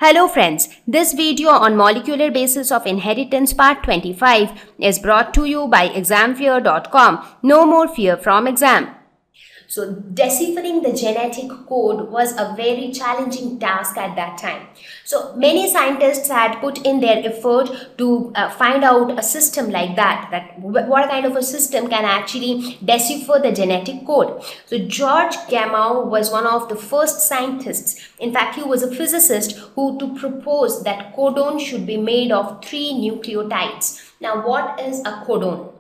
Hello friends, this video on molecular basis of inheritance part 25 is brought to you by examfear.com. No more fear from exam. So deciphering the genetic code was a very challenging task at that time. So many scientists had put in their effort to find out a system like that what kind of a system can actually decipher the genetic code. So George Gamow was one of the first scientists. In fact, he was a physicist who to propose that codon should be made of 3 nucleotides. Now, what is a codon?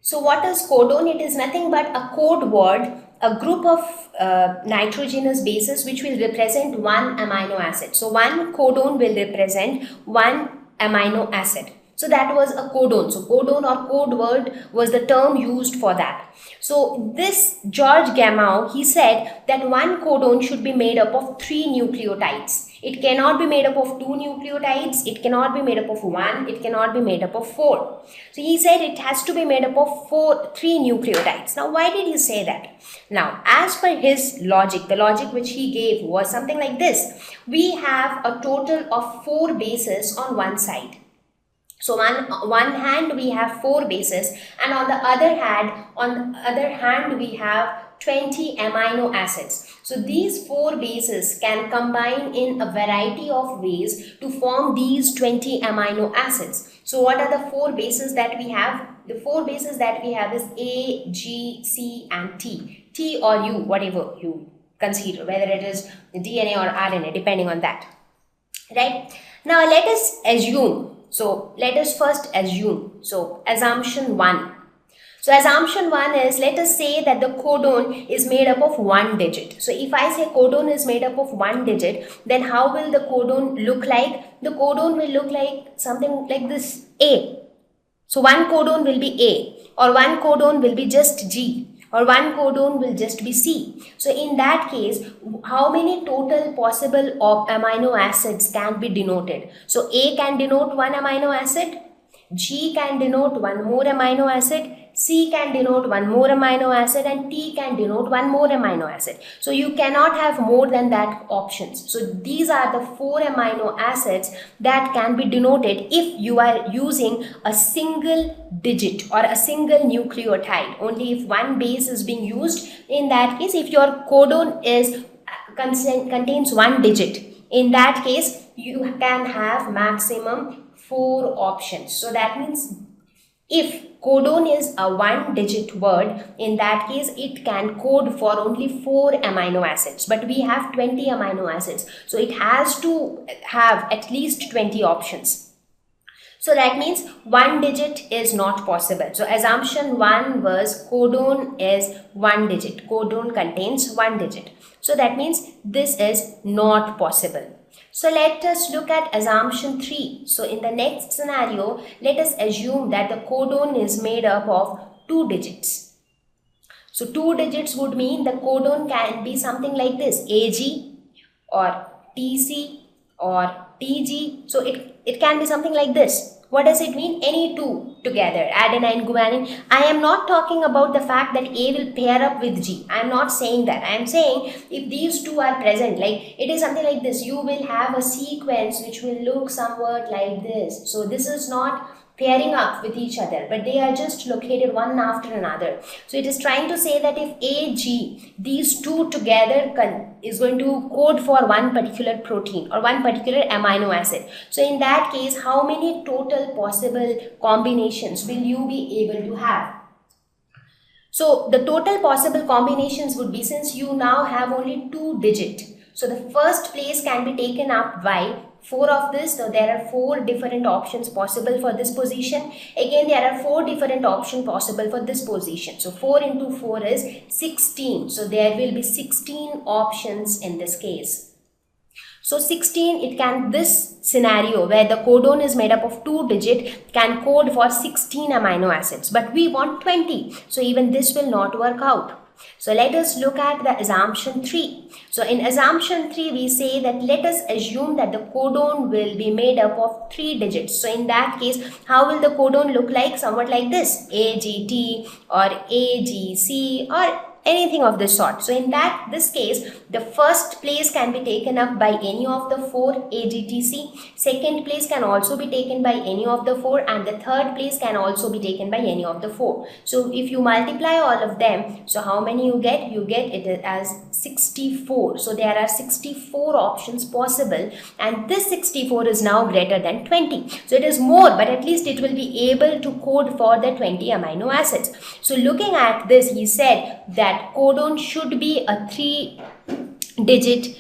So what is codon? It is nothing but a code word, a group of nitrogenous bases which will represent one amino acid. So one codon will represent one amino acid. So that was a codon. So codon or code word was the term used for that. So this George Gamow, he said that one codon should be made up of 3 nucleotides. It cannot be made up of 2 nucleotides, it cannot be made up of 1, it cannot be made up of 4. So he said it has to be made up of 3 nucleotides. Now why did he say that? Now as per his logic, the logic which he gave was something like this. We have a total of 4 bases on one side. So on one hand we have 4 bases, and on the other hand we have 20 amino acids. So these 4 bases can combine in a variety of ways to form these 20 amino acids. So what are the 4 bases that we have? The 4 bases that we have is A, G, C and T. T or U, whatever you consider, whether it is DNA or RNA, depending on that. Right? Now let us assume. So let us first assume. So assumption 1. So assumption 1 is, let us say that the codon is made up of 1 digit. So if I say codon is made up of 1 digit, then how will the codon look like? The codon will look like something like this, A. So one codon will be A, or one codon will be just G, or one codon will just be C. So in that case, how many total possible amino acids can be denoted? So A can denote 1 amino acid, G can denote 1 more amino acid, C can denote 1 more amino acid, and T can denote 1 more amino acid. So you cannot have more than that options. So these are the 4 amino acids that can be denoted if you are using a single digit or a single nucleotide. Only if one base is being used. In that case, if your codon contains 1 digit, in that case you can have maximum 4 options. So that means if codon is a 1 digit word, in that case it can code for only 4 amino acids, but we have 20 amino acids, so it has to have at least 20 options. So that means 1 digit is not possible. So assumption 1 was codon is 1 digit. Codon contains 1 digit. So that means this is not possible. So let us look at assumption 3. So in the next scenario, let us assume that the codon is made up of 2 digits. So 2 digits would mean the codon can be something like this, AG or TC or TG. So it can be something like this. What does it mean? Any 2 together, adenine, guanine. I am not talking about the fact that A will pair up with G. I am not saying that. I am saying if these 2 are present, like it is something like this, you will have a sequence which will look somewhat like this. So this is not pairing up with each other, but they are just located one after another. So it is trying to say that if AG, these 2 together is going to code for one particular protein or one particular amino acid. So in that case, how many total possible combinations will you be able to have? So the total possible combinations would be, since you now have only 2 digit, so the first place can be taken up by 4 of this. So there are 4 different options possible for this position. Again, there are 4 different options possible for this position. So 4 into 4 is 16. So there will be 16 options in this case. So 16, this scenario where the codon is made up of 2 digit can code for 16 amino acids, but we want 20. So even this will not work out. So let us look at the assumption 3. So in assumption 3, we say that let us assume that the codon will be made up of 3 digits. So in that case, how will the codon look like? Somewhat like this, AGT or AGC or anything of this sort. So in this case, the first place can be taken up by any of the 4 AGTC, second place can also be taken by any of the 4, and the third place can also be taken by any of the 4. So if you multiply all of them, so how many you get? You get it as 64. So there are 64 options possible, and this 64 is now greater than 20. So it is more, but at least it will be able to code for the 20 amino acids. So looking at this, he said that codon should be a 3-digit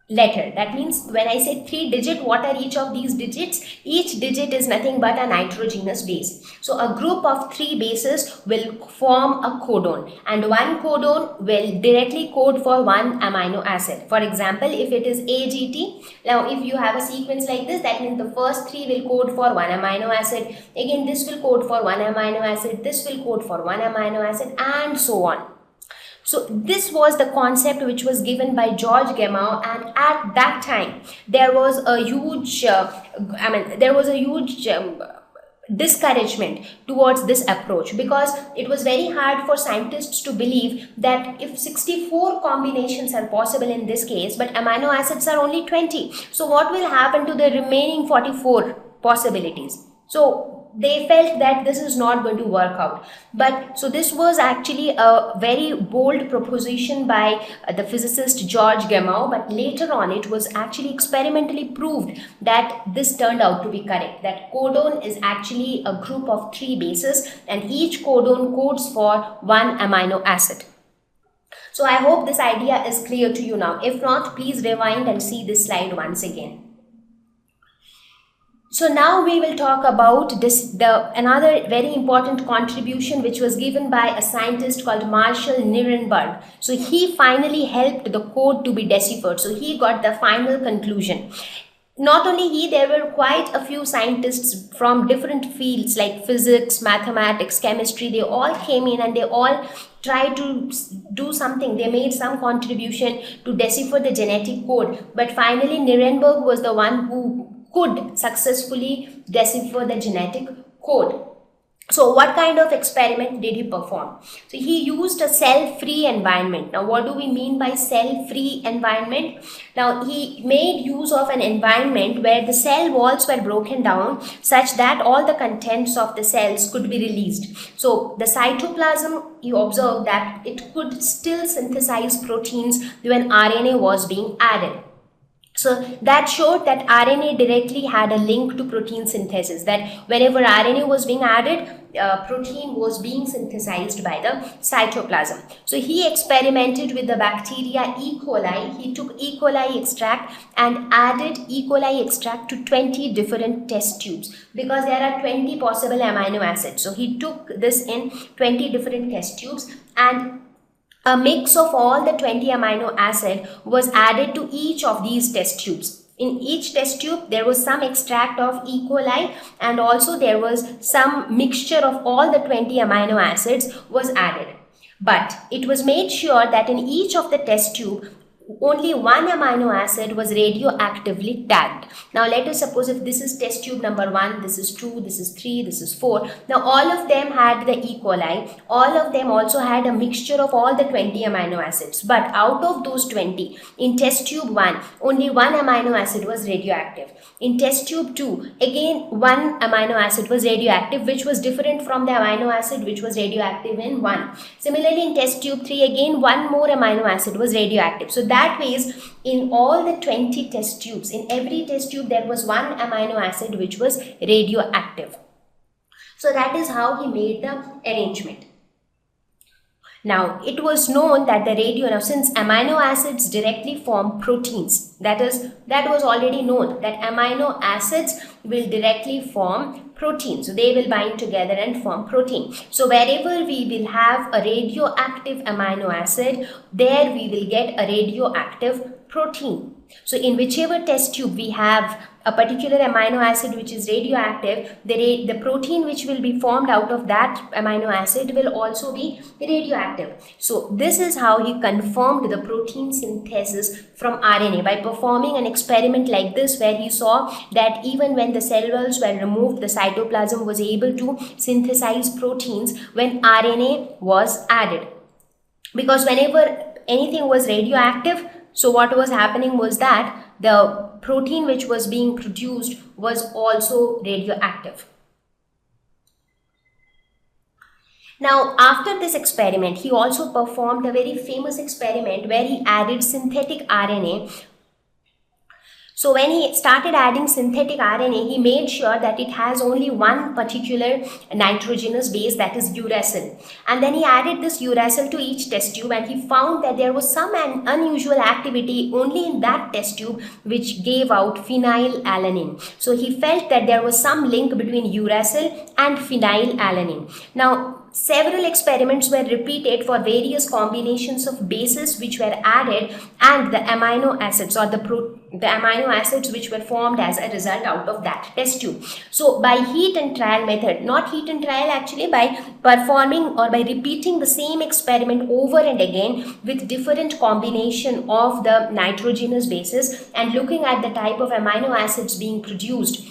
letter. That means when I say 3-digit, what are each of these digits? Each digit is nothing but a nitrogenous base. So a group of 3 bases will form a codon, and one codon will directly code for one amino acid. For example, if it is AGT, now if you have a sequence like this, that means the first 3 will code for one amino acid, again this will code for one amino acid, this will code for one amino acid, and so on. So this was the concept which was given by George Gamow, and at that time there was a huge discouragement towards this approach, because it was very hard for scientists to believe that if 64 combinations are possible in this case, but amino acids are only 20, so what will happen to the remaining 44 possibilities? So they felt that this is not going to work out. But so this was actually a very bold proposition by the physicist George Gamow, but later on it was actually experimentally proved that this turned out to be correct, that codon is actually a group of 3 bases, and each codon codes for one amino acid. So I hope this idea is clear to you now. If not, please rewind and see this slide once again. So now we will talk about another very important contribution which was given by a scientist called Marshall Nirenberg. So he finally helped the code to be deciphered. So he got the final conclusion. Not only he, there were quite a few scientists from different fields like physics, mathematics, chemistry. They all came in and they all tried to do something. They made some contribution to decipher the genetic code. But finally, Nirenberg was the one who could successfully decipher the genetic code. So what kind of experiment did he perform? So he used a cell-free environment. Now what do we mean by cell-free environment? Now he made use of an environment where the cell walls were broken down such that all the contents of the cells could be released. So the cytoplasm, you observed that it could still synthesize proteins when RNA was being added. So that showed that RNA directly had a link to protein synthesis, that whenever RNA was being added, protein was being synthesized by the cytoplasm. So he experimented with the bacteria E. coli. He took E. coli extract and added E. coli extract to 20 different test tubes, because there are 20 possible amino acids. So he took this in 20 different test tubes, and a mix of all the 20 amino acid was added to each of these test tubes. In each test tube, there was some extract of E. coli, and also there was some mixture of all the 20 amino acids was added. But it was made sure that in each of the test tube, only one amino acid was radioactively tagged. Now let us suppose if this is test tube number 1, this is 2, this is 3, this is 4. Now all of them had the E. coli. All of them also had a mixture of all the 20 amino acids. But out of those 20, in test tube 1, only one amino acid was radioactive. In test tube 2, again one amino acid was radioactive, which was different from the amino acid which was radioactive in 1. Similarly, in test tube 3, again one more amino acid was radioactive. So that ways, in all the 20 test tubes, in every test tube there was one amino acid which was radioactive. So that is how he made the arrangement. Now it was known that since amino acids directly form proteins, that was already known that amino acids will directly form protein. So they will bind together and form protein. So wherever we will have a radioactive amino acid, there we will get a radioactive protein. So in whichever test tube we have a particular amino acid which is radioactive, the protein which will be formed out of that amino acid will also be radioactive. So this is how he confirmed the protein synthesis from RNA, by performing an experiment like this, where he saw that even when the cell walls were removed, the cytoplasm was able to synthesize proteins when RNA was added. because whenever anything was radioactive, so what was happening was that the protein which was being produced was also radioactive. Now, after this experiment, he also performed a very famous experiment where he added synthetic RNA. So when he started adding synthetic RNA, he made sure that it has only one particular nitrogenous base, that is uracil. And then he added this uracil to each test tube, and he found that there was some unusual activity only in that test tube which gave out phenylalanine. So he felt that there was some link between uracil and phenylalanine. Now, several experiments were repeated for various combinations of bases which were added, and the amino acids or the amino acids which were formed as a result out of that test tube. So by heat and trial method, not heat and trial actually, by performing or by repeating the same experiment over and again with different combination of the nitrogenous bases and looking at the type of amino acids being produced,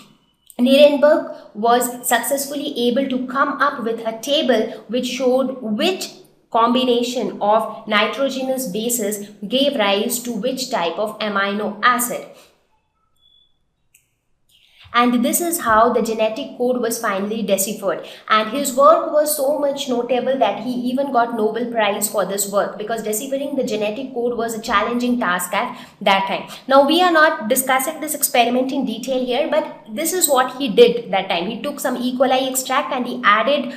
Nirenberg was successfully able to come up with a table which showed which combination of nitrogenous bases gave rise to which type of amino acid. And this is how the genetic code was finally deciphered. And his work was so much notable that he even got Nobel Prize for this work, because deciphering the genetic code was a challenging task at that time. Now, we are not discussing this experiment in detail here, but this is what he did that time. He took some E. coli extract and he added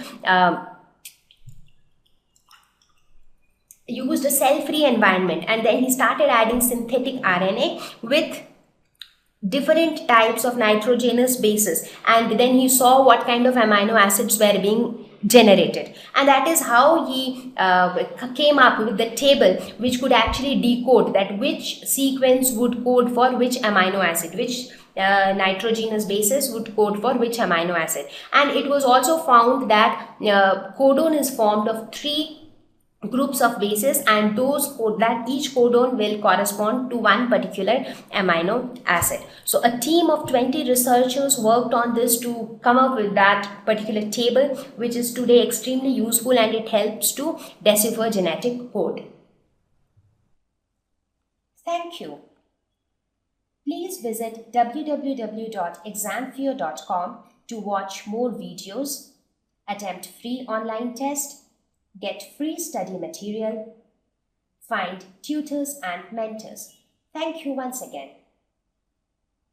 used a cell-free environment, and then he started adding synthetic RNA with different types of nitrogenous bases, and then he saw what kind of amino acids were being generated, and that is how he came up with the table which could actually decode that which sequence would code for which amino acid, which nitrogenous bases would code for which amino acid. And it was also found that codon is formed of 3 groups of bases, and that each codon will correspond to one particular amino acid. So a team of 20 researchers worked on this to come up with that particular table, which is today extremely useful, and it helps to decipher genetic code. Thank you. Please visit www.examfear.com to watch more videos, attempt free online test, get free study material, find tutors and mentors. Thank you once again.